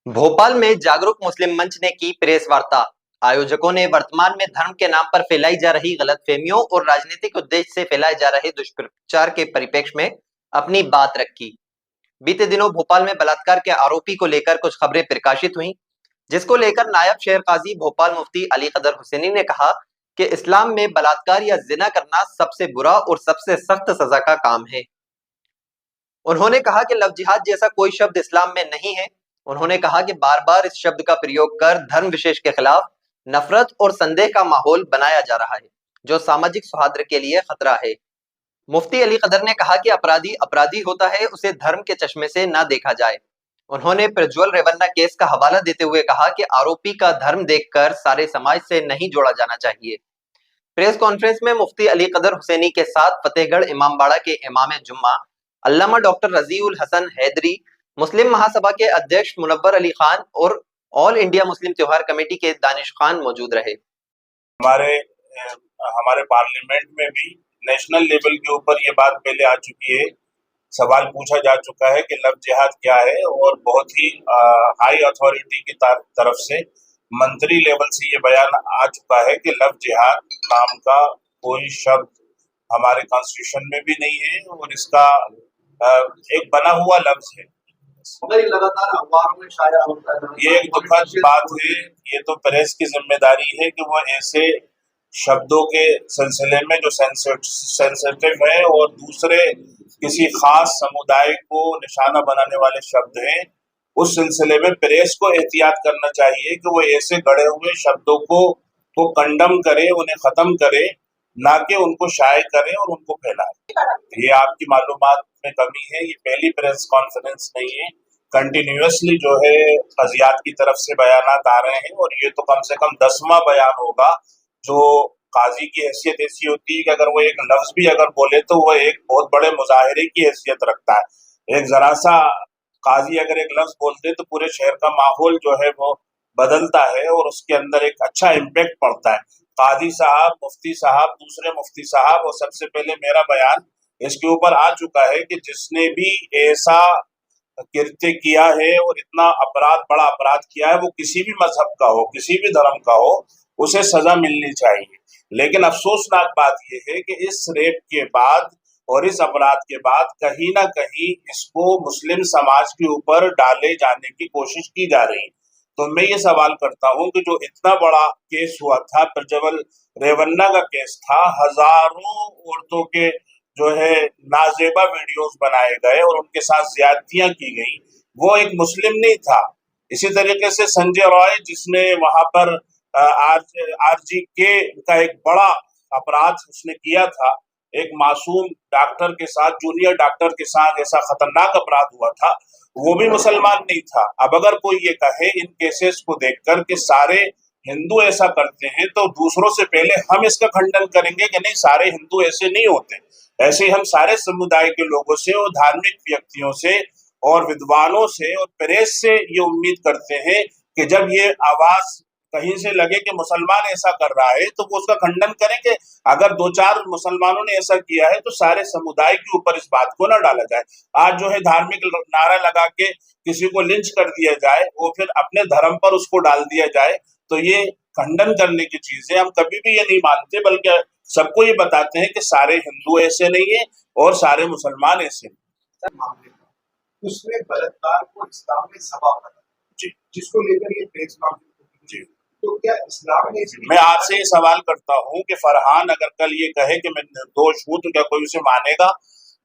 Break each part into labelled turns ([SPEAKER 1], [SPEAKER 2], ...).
[SPEAKER 1] भोपाल में जागरूक मुस्लिम मंच ने की प्रेस वार्ता। आयोजकों ने वर्तमान में धर्म के नाम पर फैलाई जा रही गलतफहमियों और राजनीतिक उद्देश्य से फैलाए जा रहे दुष्प्रचार के परिप्रेक्ष्य में अपनी बात रखी। बीते दिनों भोपाल में बलात्कार के आरोपी को लेकर कुछ खबरें प्रकाशित हुई, जिसको लेकर नायब शहर काजी भोपाल मुफ्ती अली कदर हुसैनी ने कहा कि इस्लाम में बलात्कार या जिना करना सबसे बुरा और सबसे सख्त सजा का काम है। उन्होंने कहा कि लव जिहाद जैसा कोई शब्द इस्लाम में नहीं है। उन्होंने कहा कि बार बार इस शब्द का प्रयोग कर धर्म विशेष के खिलाफ नफरत और संदेह का माहौल बनाया जा रहा है, जो सामाजिक सौहार्द के लिए खतरा है। मुफ्ती अली कदर ने कहा कि अपराधी अपराधी होता है, उसे धर्म के चश्मे से ना देखा जाए। उन्होंने प्रज्वल रेवन्ना केस का हवाला देते हुए कहा कि आरोपी का धर्म देखकर सारे समाज से नहीं जोड़ा जाना चाहिए। प्रेस कॉन्फ्रेंस में मुफ्ती अली कदर हुसैनी के साथ फतेहगढ़ इमामबाड़ा के इमाम जुम्मा अल्लामा डॉक्टर रजीउल हसन हैदरी, मुस्लिम महासभा के अध्यक्ष मुनव्वर अली खान और ऑल इंडिया मुस्लिम त्योहार कमेटी के दानिश खान मौजूद रहे।
[SPEAKER 2] हमारे पार्लियामेंट में भी नेशनल लेवल के ऊपर ये बात पहले आ चुकी है, सवाल पूछा जा चुका है कि लव जिहाद क्या है, और बहुत ही हाई अथॉरिटी की तरफ से मंत्री लेवल से ये बयान आ चुका है कि लव जिहाद नाम का कोई शब्द हमारे कॉन्स्टिट्यूशन में भी नहीं है और इसका एक बना हुआ लफ्ज है।
[SPEAKER 3] लगातार अखबारों में शाया होता है।
[SPEAKER 2] ये एक दुखद बात है। ये तो प्रेस की जिम्मेदारी है कि वो ऐसे शब्दों के सिलसिले में जो सेंसिटिव है और दूसरे किसी खास समुदाय को निशाना बनाने वाले शब्द हैं, उस सिलसिले में प्रेस को एहतियात करना चाहिए कि वो ऐसे गढ़े हुए शब्दों को कंडम करे, उन्हें खत्म करे, ना कि उनको शाये करे और उनको फैलाए। ये आपकी मालूमात में कमी है। ये पहली प्रेस कॉन्फ्रेंस नहीं है, कंटिन्यूअसली जो है कजियात की तरफ से बयानात आ रहे हैं, और ये तो कम से कम 10वां बयान होगा जो काजी की हैसियत ऐसी होती है कि अगर वो एक लफ्ज भी अगर बोले तो वो एक बहुत बड़े मुजाहिरे की हैसियत रखता है। एक जरा सा काजी अगर एक लफ्ज बोलते तो पूरे शहर का माहौल जो है वो बदलता है और उसके अंदर एक अच्छा इम्पैक्ट पड़ता है। काजी साहब, मुफ्ती साहब, दूसरे मुफ्ती साहब और सबसे पहले मेरा बयान इसके ऊपर आ चुका है कि जिसने भी ऐसा कृत्य किया है और इतना अपराध, बड़ा अपराध किया है, वो किसी भी मजहब का हो, किसी भी धर्म का हो, उसे सजा मिलनी चाहिए। लेकिन अफसोसनाक बात यह है कि इस रेप के बाद और इस अपराध के बाद कहीं ना कहीं इसको मुस्लिम समाज के ऊपर डाले जाने की कोशिश की जा रही है। तो मैं ये सवाल करता हूं कि जो इतना बड़ा केस हुआ था, प्रज्वल रेवन्ना का केस था, हजारों औरतों के जो है नाजेबा वीडियोस बनाए गए और उनके साथ ज्यादतियां की गई, वो एक मुस्लिम नहीं था। इसी तरीके से संजय रॉय, जिसने वहां पर आरजीके का एक बड़ा अपराध उसने किया था, एक मासूम डॉक्टर के साथ, जूनियर डॉक्टर के साथ ऐसा खतरनाक अपराध हुआ था, वो भी मुसलमान नहीं था। अब अगर कोई ये कहे इन केसेस को देखकर कि सारे हिंदू ऐसा करते हैं, तो दूसरों से पहले हम इसका खंडन करेंगे कि नहीं, सारे हिंदू ऐसे नहीं होते। ऐसे हम सारे समुदाय के लोगों से और धार्मिक व्यक्तियों से और विद्वानों से और प्रेस से ये उम्मीद करते हैं कि जब ये आवाज कहीं से लगे कि मुसलमान ऐसा कर रहा है तो वो उसका खंडन करेंगे। अगर 2-4 मुसलमानों ने ऐसा किया है तो सारे समुदाय के ऊपर इस बात को ना डाला जाए। आज जो है धार्मिक नारा लगा के किसी को लिंच कर दिया जाए, वो फिर अपने धर्म पर उसको डाल दिया जाए, तो ये खंडन करने की चीज है। हम कभी भी ये नहीं मानते, बल्कि सबको ये बताते हैं कि सारे हिंदू ऐसे नहीं है और सारे मुसलमान ऐसे नहीं।
[SPEAKER 3] उसमें बलात्कार को इस्लाम में सवा बना जी, जिसको लेकर ये प्रेस कॉन्फ्रेंस जी, तो क्या इस्लाम ने,
[SPEAKER 2] मैं आपसे ये सवाल करता हूं कि फरहान अगर कल ये कहे कि मैं निर्दोष हूं तो क्या कोई उसे मानेगा?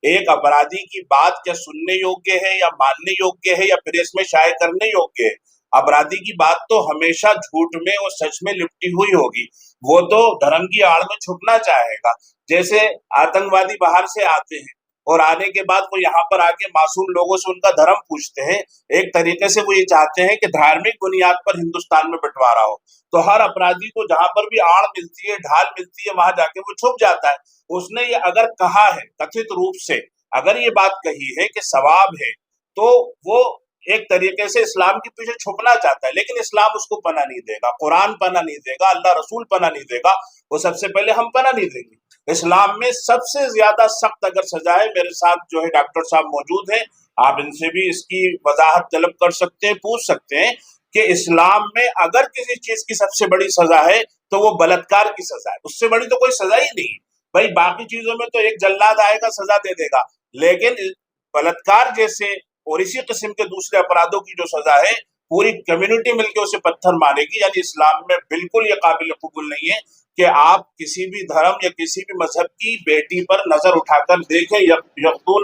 [SPEAKER 2] एक अपराधी की बात क्या सुनने योग्य है या मानने योग्य है या प्रेस में शाये करने योग्य है? अपराधी की बात तो हमेशा झूठ में और सच में लिपटी हुई होगी। वो तो धर्म की आड़ में छुपना चाहेगा। जैसे आतंकवादी बाहर से आते हैं और आने के बाद वो यहाँ पर आके मासूम लोगों से उनका धर्म पूछते हैं। एक तरीके से वो ये चाहते हैं कि धार्मिक बुनियाद पर हिंदुस्तान में बंटवारा हो। तो हर अपराधी को जहां पर भी आड़ मिलती है, ढाल मिलती है, वहां जाके वो छुप जाता है। उसने ये अगर कहा है कथित रूप से, अगर ये बात कही है कि सवाब है, तो वो एक तरीके से इस्लाम के पीछे छुपना चाहता है। लेकिन इस्लाम उसको पना नहीं देगा, कुरान पना नहीं देगा, अल्लाह रसूल पना नहीं देगा, वो सबसे पहले हम पना नहीं देंगे। इस्लाम में सबसे ज्यादा सख्त अगर सजा है, मेरे साथ जो है डॉक्टर साहब मौजूद हैं, آپ ان سے بھی اس کی وضاحت طلب کر سکتے ہیں, پوچھ سکتے ہیں کہ اسلام میں اگر کسی چیز کی سب سے بڑی سزا ہے تو وہ بلاత్కాر کی سزا ہے, اس سے بڑی تو کوئی سزا ہی نہیں. بھائی باقی چیزوں میں تو ایک جلاد آئے گا سزا دے دے گا, لیکن بلاత్కాر جیسے اور اسی قسم کے دوسرے اپرادھوں کی جو سزا ہے پوری کمیونٹی مل کے اسے پتھر مارے گی. یعنی اسلام میں بالکل یہ قابل قبول نہیں ہے کہ آپ کسی بھی دھرم یا کسی بھی مذہب کی بیٹی پر نظر اٹھا کر دیکھیں. یقتون,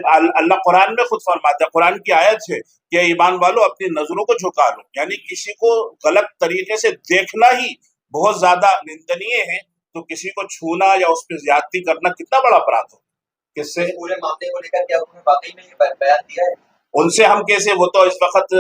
[SPEAKER 2] اللہ قرآن میں خود فرماتا ہے, قرآن کی آیت ہے کہ ایمان والو اپنی نظروں کو جھکا لو. یعنی کسی کو غلط طریقے سے دیکھنا ہی بہت زیادہ نندنیہ ہے, تو کسی کو چھونا یا اس پہ زیادتی کرنا کتنا بڑا اپرادھ ہو. کس سے
[SPEAKER 1] پورے معاملے کو لے کر کیا انہوں نے واقعی میں یہ بیان دیا ہے؟
[SPEAKER 2] ان سے ہم کیسے, وہ تو اس وقت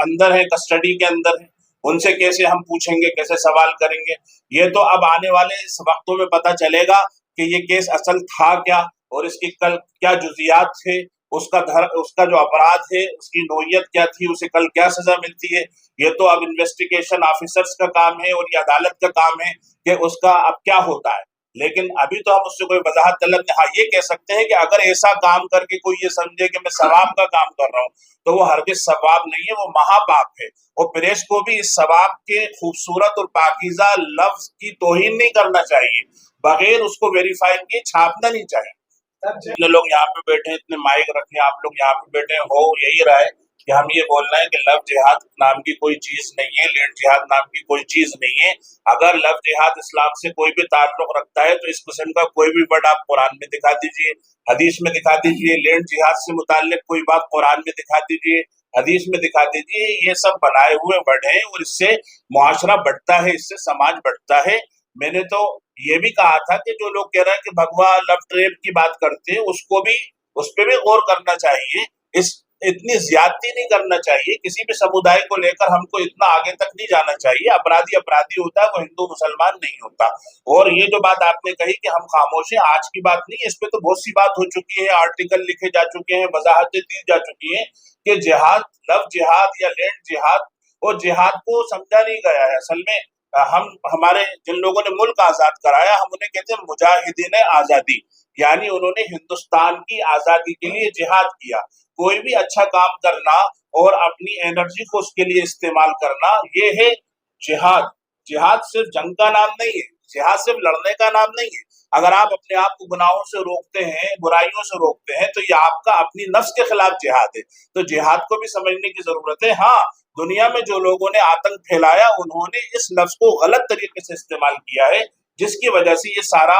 [SPEAKER 2] اندر ہے, کسٹڈی کے اندر ہے, ان سے کیسے ہم پوچھیں گے, کیسے سوال کریں گے؟ یہ تو اب آنے والے وقتوں میں پتہ چلے گا کہ یہ کیس اصل تھا کیا اور اس کی کل کیا جزیات تھے, اس کا جو اپرادھ ہے اس کی نوعیت کیا تھی, اسے کل کیا سزا ملتی ہے. یہ تو اب انویسٹیگیشن آفیسرز کا کام ہے اور یہ عدالت کا کام ہے کہ اس کا اب کیا ہوتا ہے. لیکن ابھی تو ہم اس سے کوئی وضاحت طلب نہیں. ہاں یہ کہہ سکتے ہیں کہ اگر ایسا کام کر کے کوئی یہ سمجھے کہ میں ثواب کا کام کر رہا ہوں تو وہ ہرگز ثواب نہیں ہے, وہ مہا پاپ ہے. اور پریس کو بھی اس ثواب کے خوبصورت اور پاکیزہ لفظ کی توہین نہیں کرنا چاہیے, بغیر اس کو ویریفائی کیے چھاپنا نہیں چاہیے. اتنے لوگ یہاں پہ بیٹھے ہیں, اتنے مائک رکھے ہیں, آپ لوگ یہاں پہ بیٹھے ہو, یہی رہا ہے کہ ہم یہ بول رہے ہیں کہ لو جہاد نام کی کوئی چیز نہیں ہے, لینڈ جہاد نام کی کوئی چیز نہیں ہے. اگر لو جہاد اسلام سے کوئی بھی تعلق رکھتا ہے تو اس قسم کا کوئی بھی ورڈ آپ قرآن میں دکھا دیجئے, حدیث میں دکھا دیجئے. لینڈ جہاد سے متعلق کوئی بات قرآن میں دکھا دیجئے, حدیث میں دکھا دیجئے. یہ سب بنائے ہوئے ورڈ ہیں اور اس سے معاشرہ بڑھتا ہے, اس سے سماج بڑھتا ہے. میں نے تو یہ بھی کہا تھا کہ جو لوگ کہہ رہے ہیں کہ بھگوا لو ٹریپ کی بات کرتے ہیں, اس پہ بھی غور کرنا چاہیے. اتنی زیادتی نہیں کرنا چاہیے, کسی بھی سمودائے کو لے کر ہم کو اتنا آگے تک نہیں جانا چاہیے. اپرادھی ہوتا ہے, وہ ہندو مسلمان نہیں ہوتا. اور یہ جو بات آپ نے کہی کہ ہم خاموش ہیں, آج کی بات نہیں, اس پہ تو بہت سی بات ہو چکی ہے, آرٹیکل لکھے جا چکے ہیں, وضاحتیں دی جا چکی ہیں کہ جہاد, لو جہاد یا لینڈ جہاد, اور جہاد کو سمجھا نہیں گیا ہے. اصل میں ہمارے جن لوگوں نے ملک آزاد کرایا, ہم انہیں کہتے ہیں مجاہدین آزادی, یعنی انہوں نے ہندوستان کی آزادی کے لیے جہاد کیا. کوئی بھی اچھا کام کرنا اور اپنی انرجی کو اس کے لیے استعمال کرنا, یہ ہے جہاد. جہاد صرف جنگ کا نام نہیں ہے, جہاد صرف لڑنے کا نام نہیں ہے. اگر آپ اپنے آپ کو گناہوں سے روکتے ہیں, برائیوں سے روکتے ہیں, تو یہ آپ کا اپنی نفس کے خلاف جہاد ہے. تو جہاد کو بھی سمجھنے کی ضرورت ہے. ہاں, دنیا میں جو لوگوں نے آتنک پھیلایا انہوں نے اس لفظ کو غلط طریقے سے استعمال کیا ہے, جس کی وجہ سے یہ سارا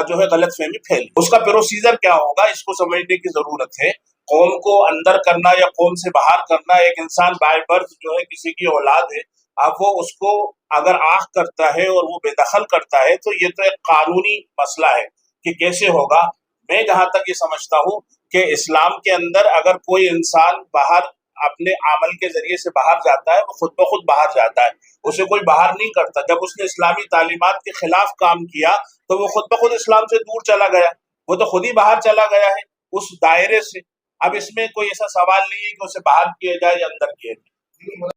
[SPEAKER 2] جو ہے غلط فہمی پھیلی. اس کا پروسیجر کیا ہوگا اس کو سمجھنے کی ضرورت ہے. قوم کو اندر کرنا یا قوم سے باہر کرنا, ایک انسان بائی برتھ جو ہے کسی کی اولاد ہے, اب وہ اس کو اگر آنکھ کرتا ہے اور وہ بے دخل کرتا ہے تو یہ تو ایک قانونی مسئلہ ہے کہ کیسے ہوگا. میں جہاں تک یہ سمجھتا ہوں کہ اسلام کے اندر اگر کوئی انسان باہر اپنے عمل کے ذریعے سے باہر جاتا ہے, وہ خود بخود باہر جاتا ہے, اسے کوئی باہر نہیں کرتا. جب اس نے اسلامی تعلیمات کے خلاف کام کیا تو وہ خود بخود اسلام سے دور چلا گیا, وہ تو خود ہی باہر چلا گیا ہے اس دائرے سے. اب اس میں کوئی ایسا سوال نہیں ہے کہ اسے باہر کیا جائے یا اندر کیا جائے.